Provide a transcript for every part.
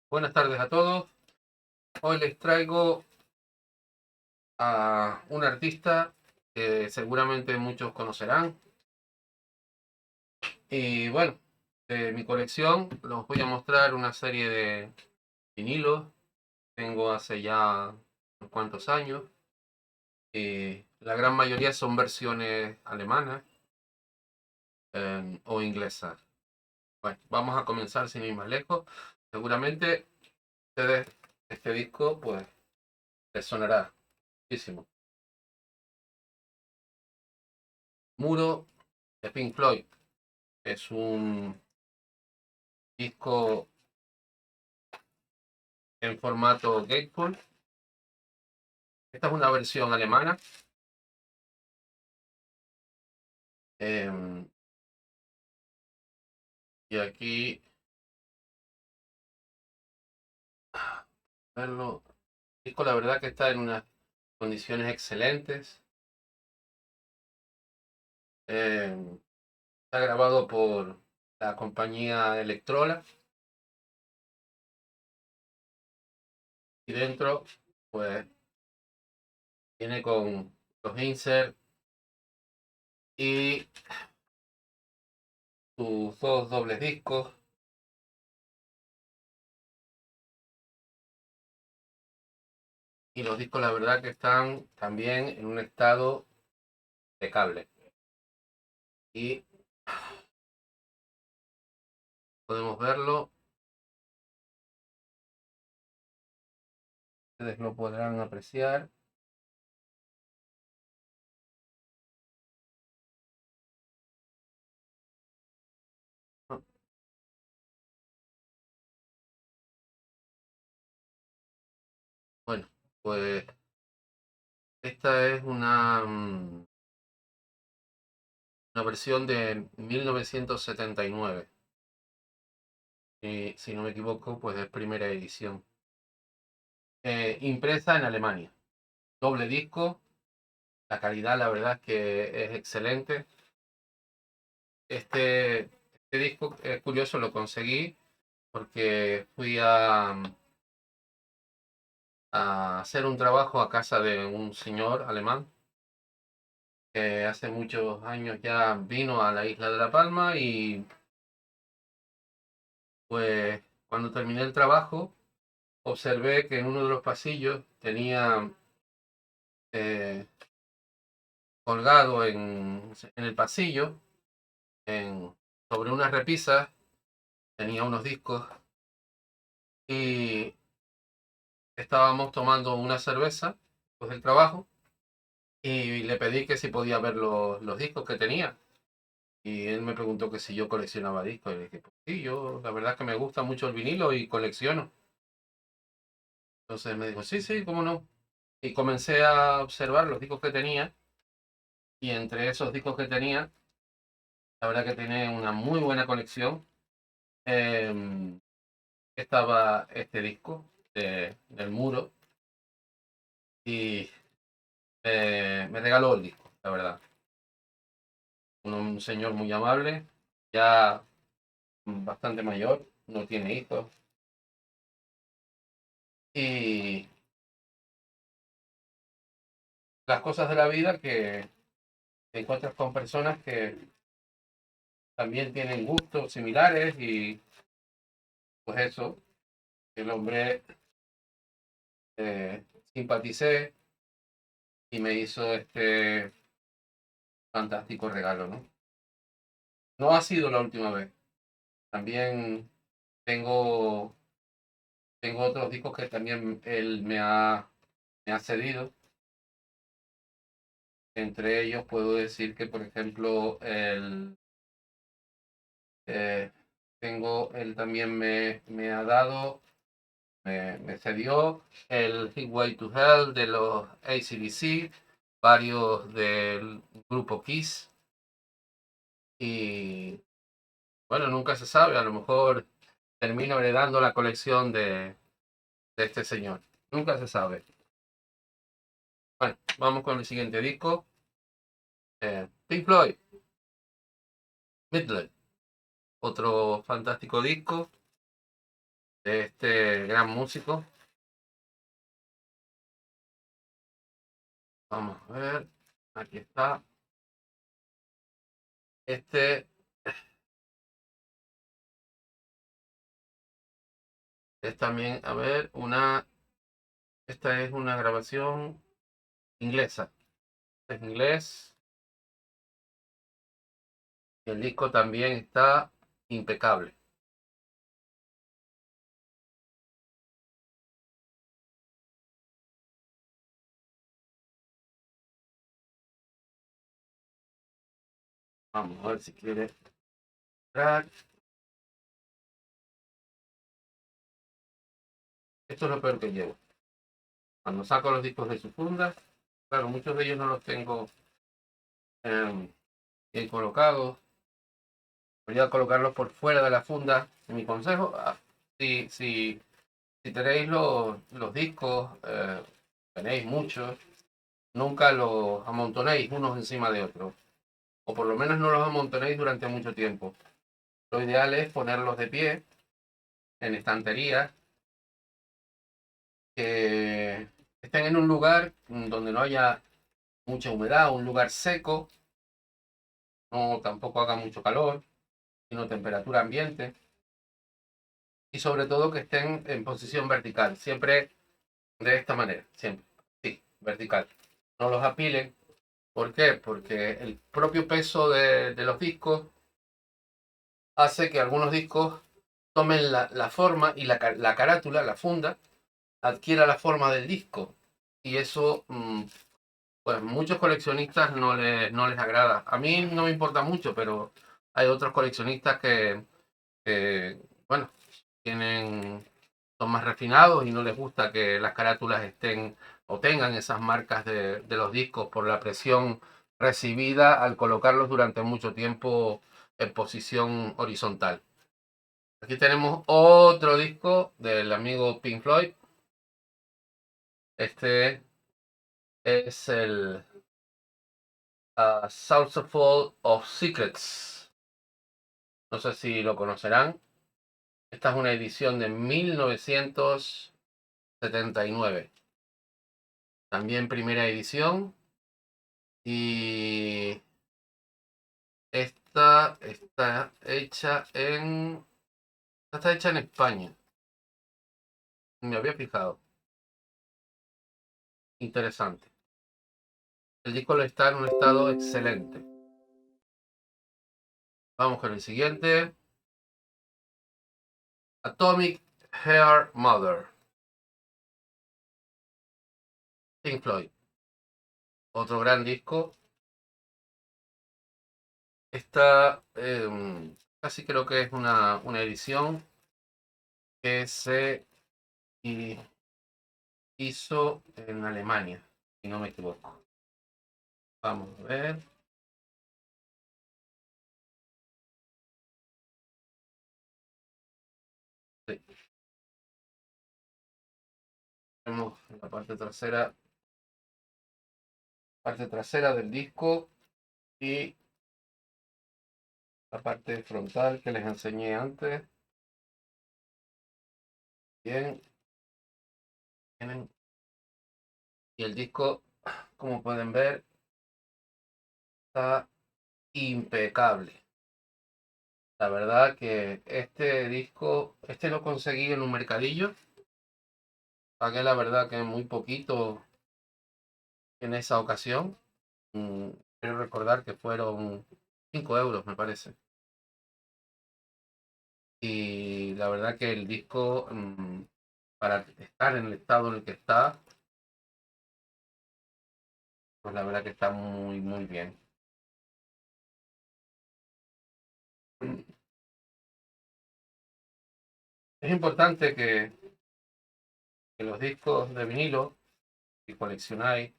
Buenas tardes a todos. Hoy les traigo a un artista que seguramente muchos conocerán. Y bueno, de mi colección los voy a mostrar una serie de vinilos. Tengo hace ya unos cuantos años. La gran mayoría son versiones alemanas o inglesas. Bueno, vamos a comenzar sin ir más lejos. Seguramente ustedes este disco pues les sonará muchísimo. Muro de Pink Floyd. Es un disco en formato Gatefold. Esta es una versión alemana. eh, y aquí, verlo. El disco la verdad que está en unas condiciones excelentes. Eh, Está grabado por la compañía Electrola. Y dentro, pues, viene con los inserts y sus dos dobles discos. Y los discos la verdad que están también en un estado impecable. Y podemos verlo. Ustedes lo podrán apreciar. Bueno, pues esta es una versión de 1979. Y si no me equivoco, pues es primera edición. Impresa en Alemania. Doble disco. La calidad, la verdad, es que es excelente. Este disco es curioso, lo conseguí porque fui a hacer un trabajo a casa de un señor alemán que hace muchos años ya vino a la isla de La Palma y pues cuando terminé el trabajo observé que en uno de los pasillos tenía eh, colgado en el pasillo, sobre unas repisas, tenía unos discos y estábamos tomando una cerveza después del trabajo y le pedí que si podía ver los discos que tenía. Y él me preguntó que si yo coleccionaba discos. Y le dije, pues sí, yo la verdad es que me gusta mucho el vinilo y colecciono. Entonces me dijo, sí, sí, cómo no. Y comencé a observar los discos que tenía. Y entre esos discos que tenía, la verdad que tiene una muy buena colección. Em, Estaba este disco del Muro. Y me regaló el disco, la verdad. Un señor muy amable, ya bastante mayor, no tiene hijos. Y las cosas de la vida que te encuentras con personas que también tienen gustos similares y pues eso, el hombre simpaticé y me hizo este fantástico regalo, ¿no? No ha sido la última vez. También tengo, tengo otros discos que también él me ha cedido. Entre ellos puedo decir que, por ejemplo, eh, él también me ha dado, me cedió el Highway to Hell de los AC/DC, varios del grupo Kiss. Y bueno, nunca se sabe, a lo mejor termino heredando la colección de este señor. Nunca se sabe. Bueno, vamos con el siguiente disco. Pink Floyd, Midnight, otro fantástico disco. de este gran músico. Vamos a ver, aquí está. Este es también, a ver, esta es una grabación inglesa. Es inglés. Y el disco también está impecable. Vamos a ver si quiere entrar. Esto es lo peor que llevo. Cuando saco los discos de su funda, claro, muchos de ellos no los tengo bien colocados. Voy a colocarlos por fuera de la funda. Mi consejo, si tenéis los discos, tenéis muchos, nunca los amontonéis unos encima de otros. O por lo menos no los amontonéis durante mucho tiempo. Lo ideal es ponerlos de pie en estanterías que estén en un lugar donde no haya mucha humedad, un lugar seco, no tampoco haga mucho calor, sino temperatura ambiente. Y sobre todo que estén en posición vertical, siempre de esta manera, siempre, sí, vertical. No los apilen. ¿Por qué? Porque el propio peso de los discos hace que algunos discos tomen la forma y la carátula, la funda, adquiera la forma del disco. Y eso, pues muchos coleccionistas no les agrada. A mí no me importa mucho, pero hay otros coleccionistas que, bueno, son más refinados y no les gusta que las carátulas estén o tengan esas marcas de los discos por la presión recibida al colocarlos durante mucho tiempo en posición horizontal. Aquí tenemos otro disco del amigo Pink Floyd. Este es el Soulful of Secrets. No sé si lo conocerán. Esta es una edición de 1979. También primera edición. Y esta está hecha en España. Me había fijado. Interesante. El disco está en un estado excelente. Vamos con el siguiente. Atomic Heart Mother. Pink Floyd. Otro gran disco. Esta casi creo que es una edición que se hizo en Alemania, si no me equivoco. Vamos a ver. Sí. Vemos la parte trasera del disco y la parte frontal que les enseñé antes. Bien. Y el disco, como pueden ver, está impecable. La verdad que este disco, lo conseguí en un mercadillo. Pagué la verdad que muy poquito en esa ocasión. Quiero recordar que fueron 5 euros, me parece. Y la verdad que el disco, para estar en el estado en el que está, pues la verdad que está muy, muy bien. Es importante que los discos de vinilo que coleccionáis,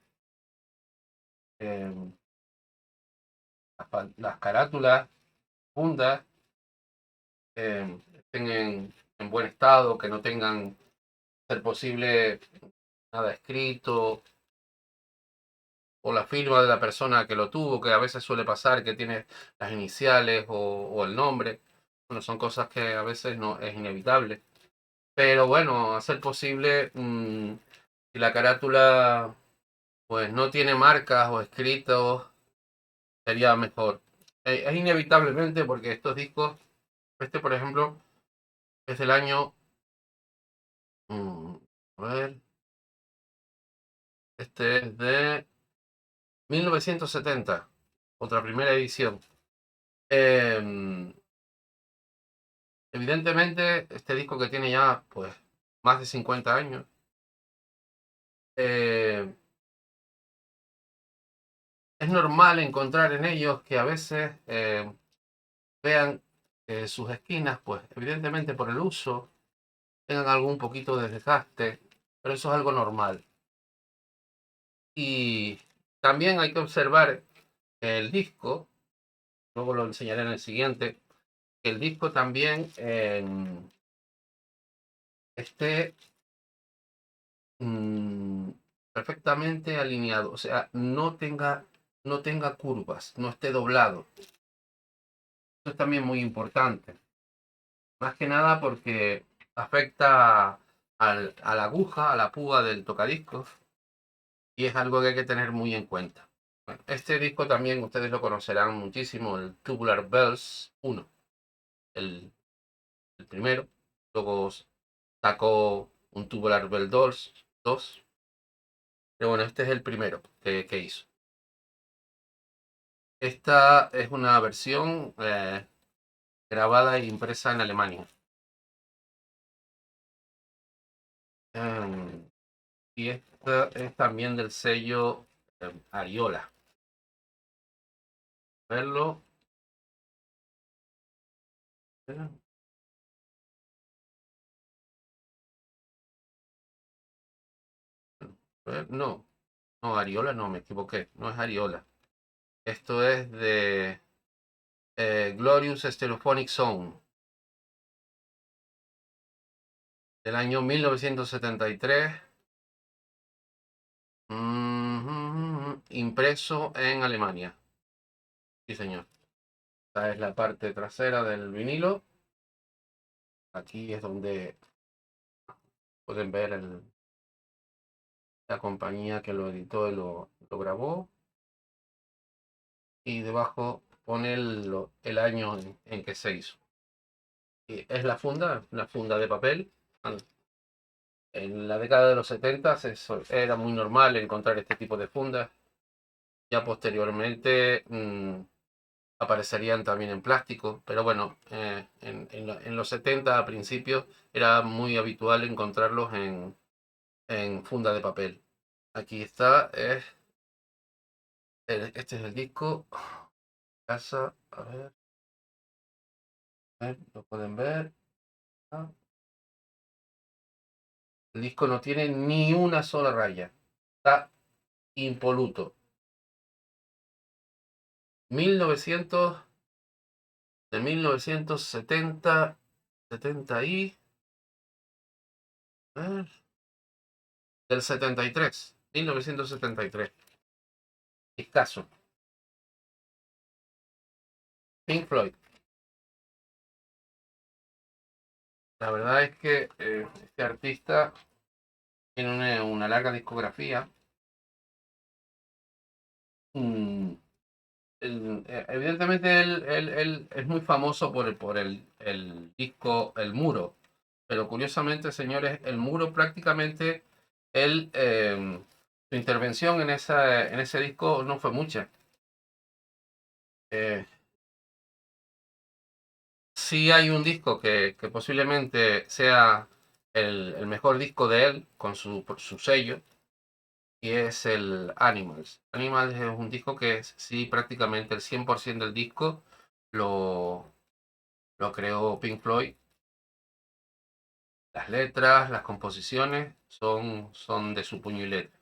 eh, las carátulas, fundas, estén en buen estado, que no tengan, ser posible, nada escrito, o la firma de la persona que lo tuvo, que a veces suele pasar que tiene las iniciales o el nombre. Bueno, son cosas que a veces no es inevitable. Pero bueno, a ser posible, si la carátula pues no tiene marcas o escritos, sería mejor. Es inevitablemente porque estos discos, este por ejemplo, es del año, mm, a ver, este es de 1970, otra primera edición. Em, Evidentemente, este disco que tiene ya pues más de 50 años, eh, es normal encontrar en ellos que a veces vean sus esquinas, pues evidentemente por el uso, tengan algún poquito de desgaste, pero eso es algo normal. Y también hay que observar que el disco, luego lo enseñaré en el siguiente, que el disco también esté mm, perfectamente alineado, o sea, no tenga curvas, no esté doblado. Eso es también muy importante. Más que nada porque afecta a la aguja, a la púa del tocadiscos, y es algo que hay que tener muy en cuenta. Bueno, este disco también ustedes lo conocerán muchísimo, el Tubular Bells 1, el, el primero. Luego sacó un Tubular Bells 2, pero bueno, este es el primero que hizo. Esta es una versión grabada e impresa en Alemania. Em, y esta es también del sello Ariola. Verlo. No, no, Ariola no, me equivoqué. No es Ariola. Esto es de Glorious Stereophonic Sound del año 1973. Impreso en Alemania. Sí, señor. Esta es la parte trasera del vinilo. Aquí es donde pueden ver la compañía que lo editó y lo grabó. Y debajo pone el año en que se hizo. Y es la funda de papel. En la década de los 70 era muy normal encontrar este tipo de fundas. Ya posteriormente aparecerían también en plástico, pero bueno, en los 70 a principios era muy habitual encontrarlos en funda de papel. Aquí está, este es el disco. Casa, a ver, lo pueden ver. Ah, el disco no tiene ni una sola raya, está impoluto. 1900, de 1970, 70 y... a ver, del 73, 1973. Escaso. Pink Floyd. La verdad es que este artista tiene una larga discografía. Mm, Evidentemente él es muy famoso por el disco El Muro. Pero curiosamente, señores, El Muro prácticamente, él, su intervención en ese disco no fue mucha. Eh, sí hay un disco que posiblemente sea el mejor disco de él, con por su sello, y es el Animals. Animals es un disco que sí prácticamente el 100% del disco lo, lo creó Pink Floyd. Las letras, las composiciones son de su puño y letra.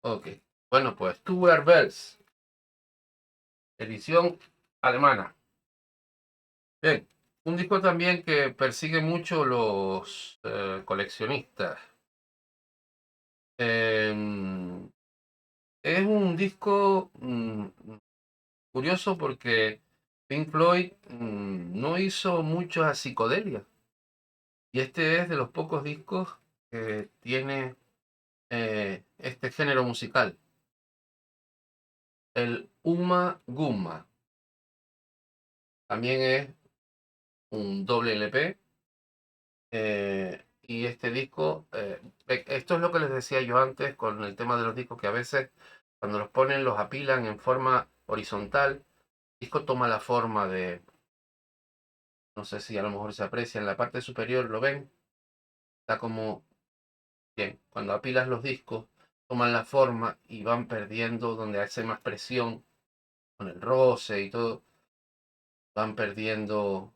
Ok. Bueno, pues Tubular Bells, edición alemana. Bien, un disco también que persigue mucho los coleccionistas. Em, es un disco curioso porque Pink Floyd no hizo mucho a psicodelia. Y este es de los pocos discos que tiene este género musical, el Uma Guma. También es un doble LP. Y este disco, esto es lo que les decía yo antes con el tema de los discos, que a veces cuando los ponen, los apilan en forma horizontal, el disco toma la forma de, no sé si a lo mejor se aprecia, en la parte superior, ¿lo ven? Está como, bien, cuando apilas los discos, toman la forma y van perdiendo donde hace más presión, con el roce y todo, van perdiendo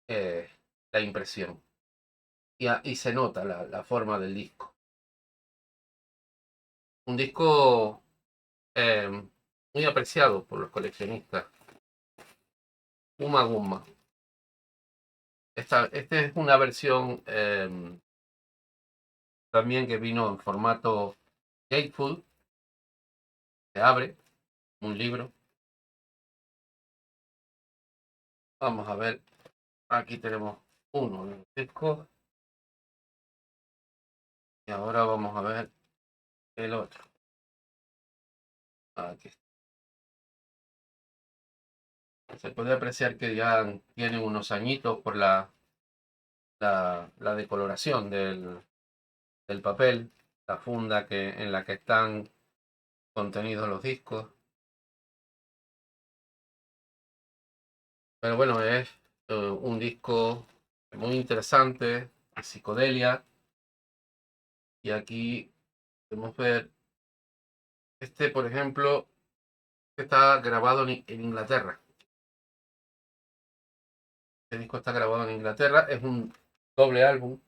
eh, la impresión. Y se nota la forma del disco. Un disco muy apreciado por los coleccionistas. Uma Guma. Esta es una versión también que vino en formato gatefold. Se abre un libro. Vamos a ver. Aquí tenemos uno de los discos. Y ahora vamos a ver el otro. Aquí está. Se puede apreciar que ya tienen unos añitos por la decoloración del papel, la funda en la que están contenidos los discos. Pero bueno, es un disco muy interesante, de psicodelia. Y aquí podemos ver, este por ejemplo, está grabado en Inglaterra. Este disco está grabado en Inglaterra, es un doble álbum.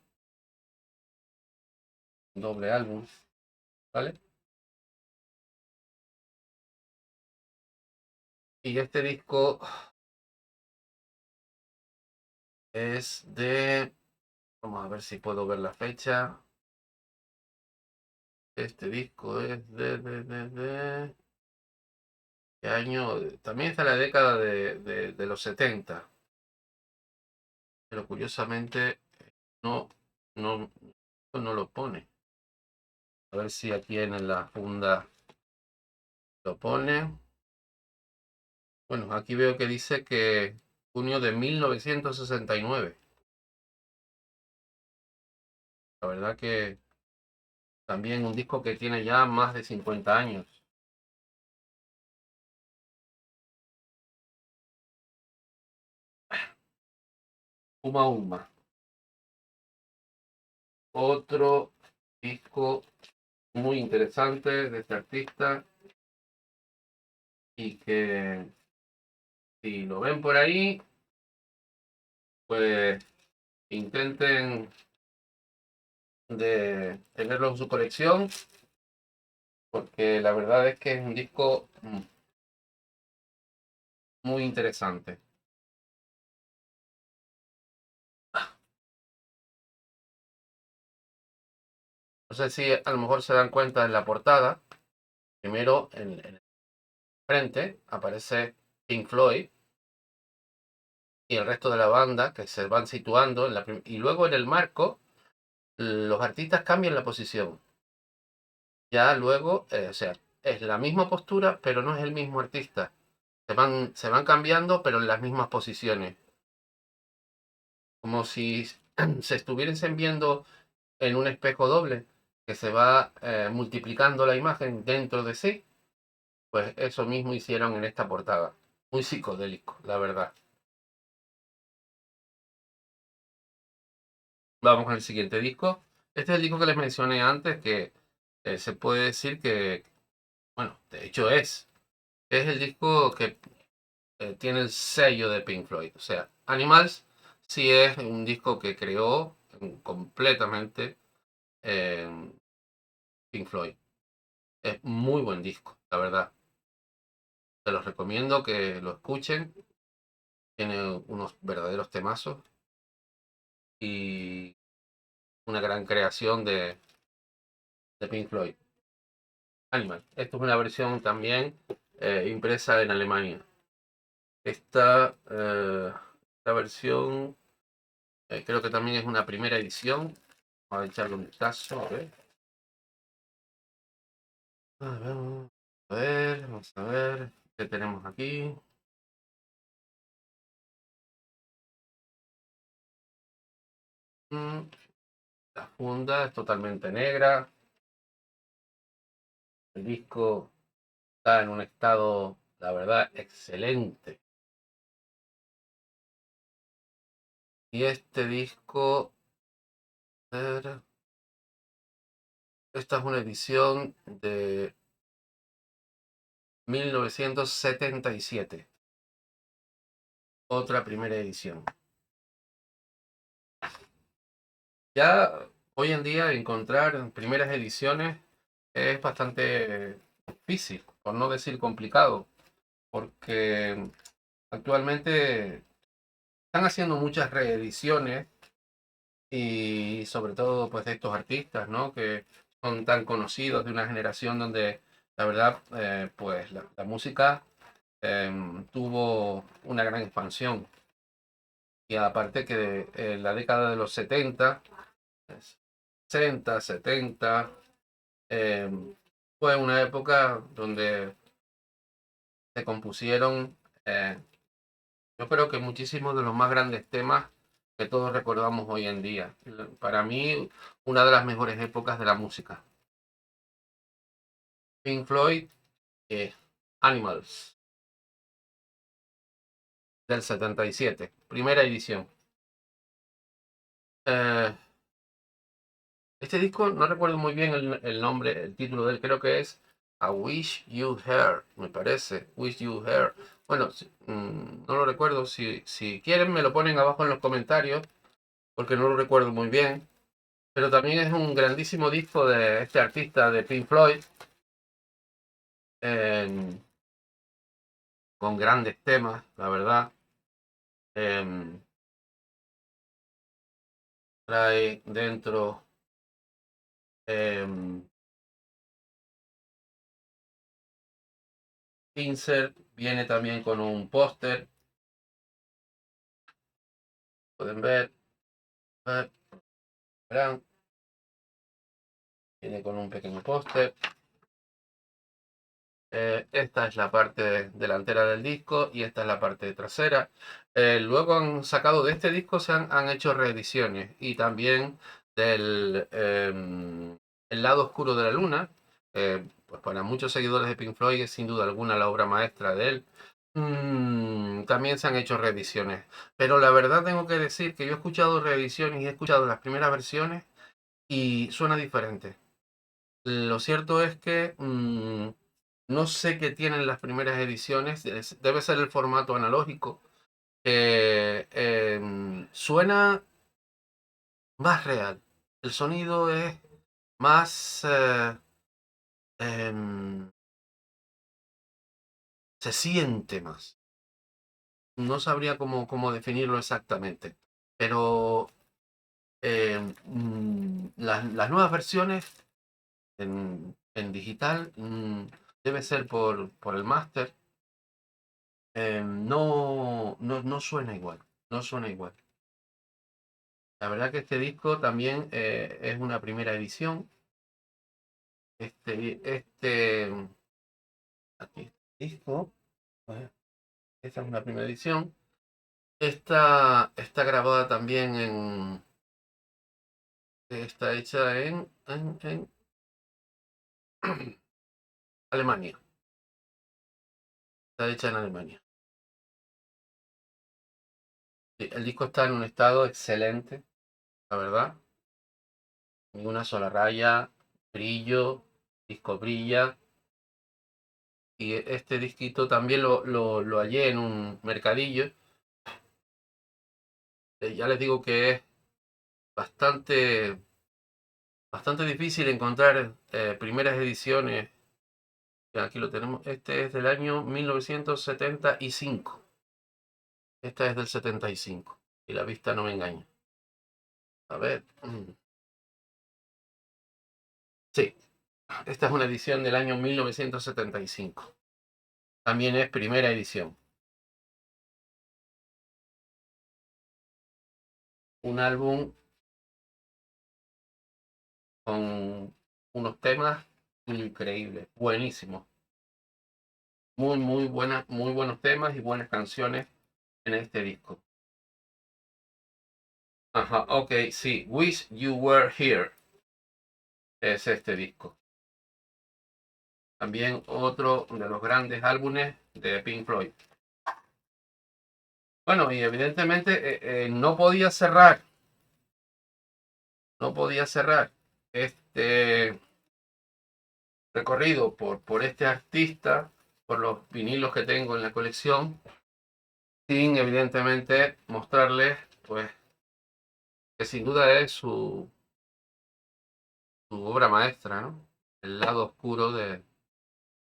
Un doble álbum, ¿vale? Y este disco es de, vamos a ver si puedo ver la fecha. Este disco es ¿qué año? También está en la década de los 70. Pero curiosamente no, no, no lo pone. A ver si aquí en la funda lo pone. Bueno, aquí veo que dice que junio de 1969. La verdad que también un disco que tiene ya más de 50 años. Uma Uma. Otro disco muy interesante de este artista y que si lo ven por ahí, pues intenten de tenerlo en su colección, porque la verdad es que es un disco muy interesante. No sé si a lo mejor se dan cuenta en la portada. Primero, en el frente aparece Pink Floyd y el resto de la banda que se van situando y luego en el marco los artistas cambian la posición. Ya luego, o sea, es la misma postura, pero no es el mismo artista. Se van cambiando, pero en las mismas posiciones. Como si se estuviesen viendo en un espejo doble que se va multiplicando la imagen dentro de sí. Pues eso mismo hicieron en esta portada. Muy psicodélico, la verdad. Vamos al siguiente disco. Este es el disco que les mencioné antes, que se puede decir que, bueno, de hecho es el disco que tiene el sello de Pink Floyd. O sea, Animals sí es un disco que creó completamente Pink Floyd. Es muy buen disco, la verdad. Se los recomiendo que lo escuchen. Tiene unos verdaderos temazos y una gran creación de Pink Floyd. Animal. Esto es una versión también impresa en Alemania. Esta versión Creo que también es una primera edición. Vamos a echarle un vistazo, a ver. Vamos a ver qué tenemos aquí. La funda es totalmente negra. El disco está en un estado, la verdad, excelente. Y este disco, a ver, esta es una edición de 1977. Otra primera edición. Ya hoy en día encontrar primeras ediciones es bastante difícil, por no decir complicado, porque actualmente están haciendo muchas reediciones y sobre todo pues de estos artistas, ¿no? Que son tan conocidos de una generación donde la verdad pues la música tuvo una gran expansión. Y aparte que en la década de los 70, 60, 70, fue una época donde se compusieron, eh, yo creo que muchísimos de los más grandes temas que todos recordamos hoy en día. Para mí, una de las mejores épocas de la música. Pink Floyd, Animals, del 77, primera edición. Eh, este disco, no recuerdo muy bien el nombre, el título de él, creo que es I Wish You Heard, me parece. Wish You Heard. Bueno, no lo recuerdo. Si quieren, me lo ponen abajo en los comentarios, porque no lo recuerdo muy bien. Pero también es un grandísimo disco de este artista de Pink Floyd, em, con grandes temas, la verdad. Em, trae dentro em, insert, viene también con un póster, pueden ver, verán, viene con un pequeño póster. Esta es la parte delantera del disco y esta es la parte trasera. Luego han sacado de este disco, han hecho reediciones y también del El lado oscuro de la luna. Pues para muchos seguidores de Pink Floyd es sin duda alguna la obra maestra de él. También se han hecho reediciones. Pero la verdad tengo que decir que yo he escuchado reediciones y he escuchado las primeras versiones y suena diferente. Lo cierto es que no sé qué tienen las primeras ediciones, debe ser el formato analógico, que suena más real. El sonido es más... em, se siente más. No sabría cómo definirlo exactamente, pero las nuevas versiones en digital debe ser por el máster. No suena igual, no suena igual. La verdad que este disco también es una primera edición. Aquí, disco, esta es una primera edición. Esta está grabada también está hecha en Alemania. Está hecha en Alemania. Sí, el disco está en un estado excelente, la verdad. Ni una sola raya, brillo, disco brilla. Y este disquito también lo hallé en un mercadillo. Ya les digo que es bastante, bastante difícil encontrar primeras ediciones. Aquí lo tenemos. Este es del año 1975. Esta es del 75. Y la vista no me engaña. A ver. Sí, esta es una edición del año 1975. También es primera edición. un álbum con unos temas increíbles, buenísimos. Muy buenas, muy buenos temas y buenas canciones en este disco. Ajá, ok, sí, Wish You Were Here es este disco. También otro de los grandes álbumes de Pink Floyd. Bueno, y evidentemente no podía cerrar este recorrido por este artista, por los vinilos que tengo en la colección, sin evidentemente mostrarles, pues, que sin duda es su obra maestra, ¿no? El lado oscuro de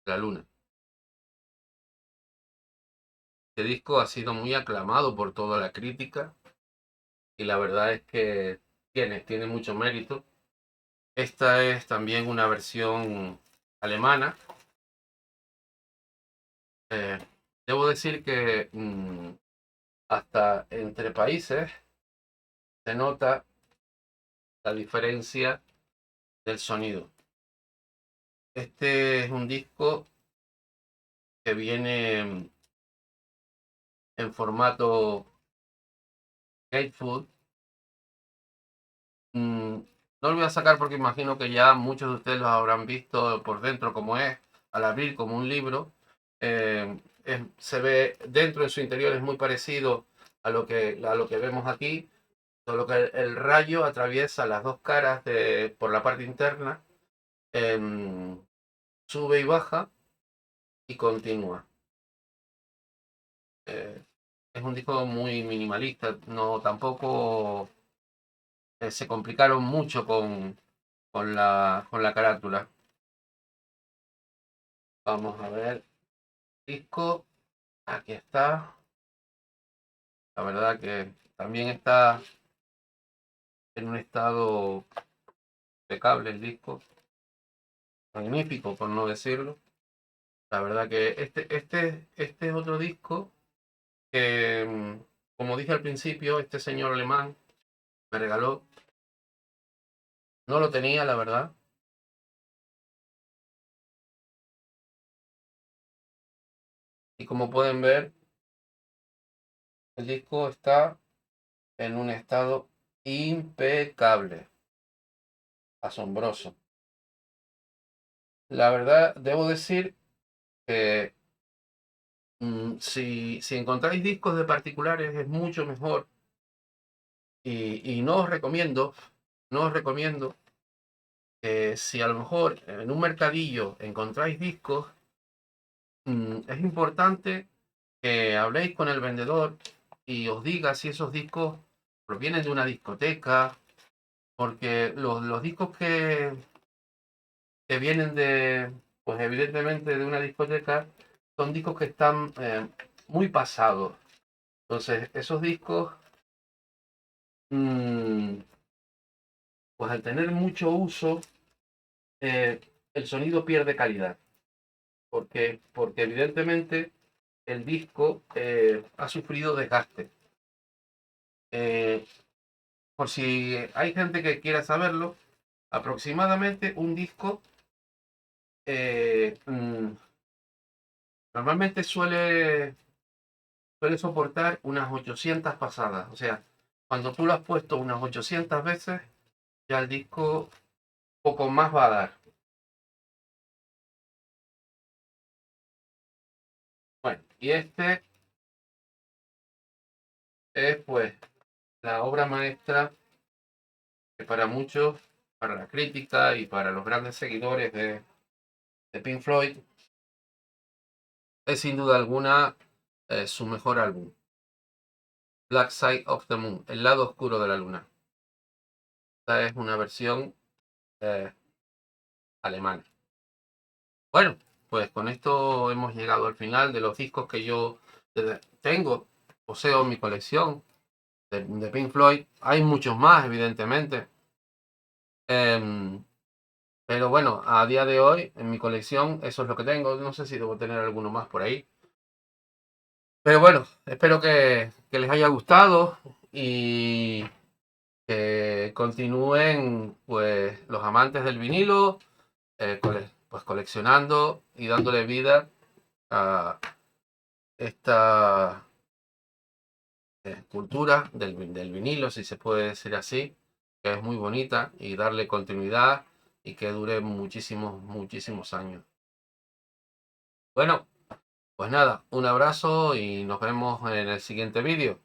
la luna. Este disco ha sido muy aclamado por toda la crítica y la verdad es que tiene mucho mérito. Esta es también una versión alemana. Eh, Debo decir que hasta entre países se nota la diferencia del sonido. Este es un disco que viene en formato gatefold. No lo voy a sacar porque imagino que ya muchos de ustedes lo habrán visto por dentro como es, al abrir como un libro. Se ve dentro, en su interior es muy parecido a lo que vemos aquí, solo que el rayo atraviesa las dos caras por la parte interna, sube y baja y continúa. Es un disco muy minimalista, no tampoco se complicaron mucho con la carátula. Vamos a ver, disco, aquí está. La verdad que también está en un estado impecable el disco, magnífico por no decirlo. La verdad que este es otro disco que, como dije al principio, este señor alemán me regaló. No lo tenía, la verdad. Y como pueden ver, el disco está en un estado impecable, asombroso. La verdad, debo decir que si encontráis discos de particulares es mucho mejor. Y no os recomiendo que si a lo mejor en un mercadillo encontráis discos, es importante que habléis con el vendedor y os diga si esos discos provienen de una discoteca, porque los discos que vienen pues evidentemente de una discoteca, son discos que están muy pasados. Entonces, esos discos, mm, pues al tener mucho uso, el sonido pierde calidad. Porque evidentemente el disco ha sufrido desgaste. Eh, por si hay gente que quiera saberlo, aproximadamente un disco eh, mm, normalmente suele soportar unas 800 pasadas. O sea, cuando tú lo has puesto unas 800 veces, ya el disco poco más va a dar. Bueno, y este es pues la obra maestra que para muchos, para la crítica y para los grandes seguidores de Pink Floyd, es sin duda alguna su mejor álbum. Black Side of the Moon, el lado oscuro de la luna. Esta es una versión eh, alemana. Bueno, pues con esto hemos llegado al final de los discos que yo poseo en mi colección de Pink Floyd. Hay muchos más, evidentemente. Em, pero bueno, a día de hoy, en mi colección, eso es lo que tengo. No sé si debo tener alguno más por ahí. Pero bueno, espero que les haya gustado y que continúen pues los amantes del vinilo pues coleccionando y dándole vida a esta cultura del vinilo, si se puede decir así, que es muy bonita, y darle continuidad y que dure muchísimos, muchísimos años. Bueno, pues nada, un abrazo y nos vemos en el siguiente vídeo.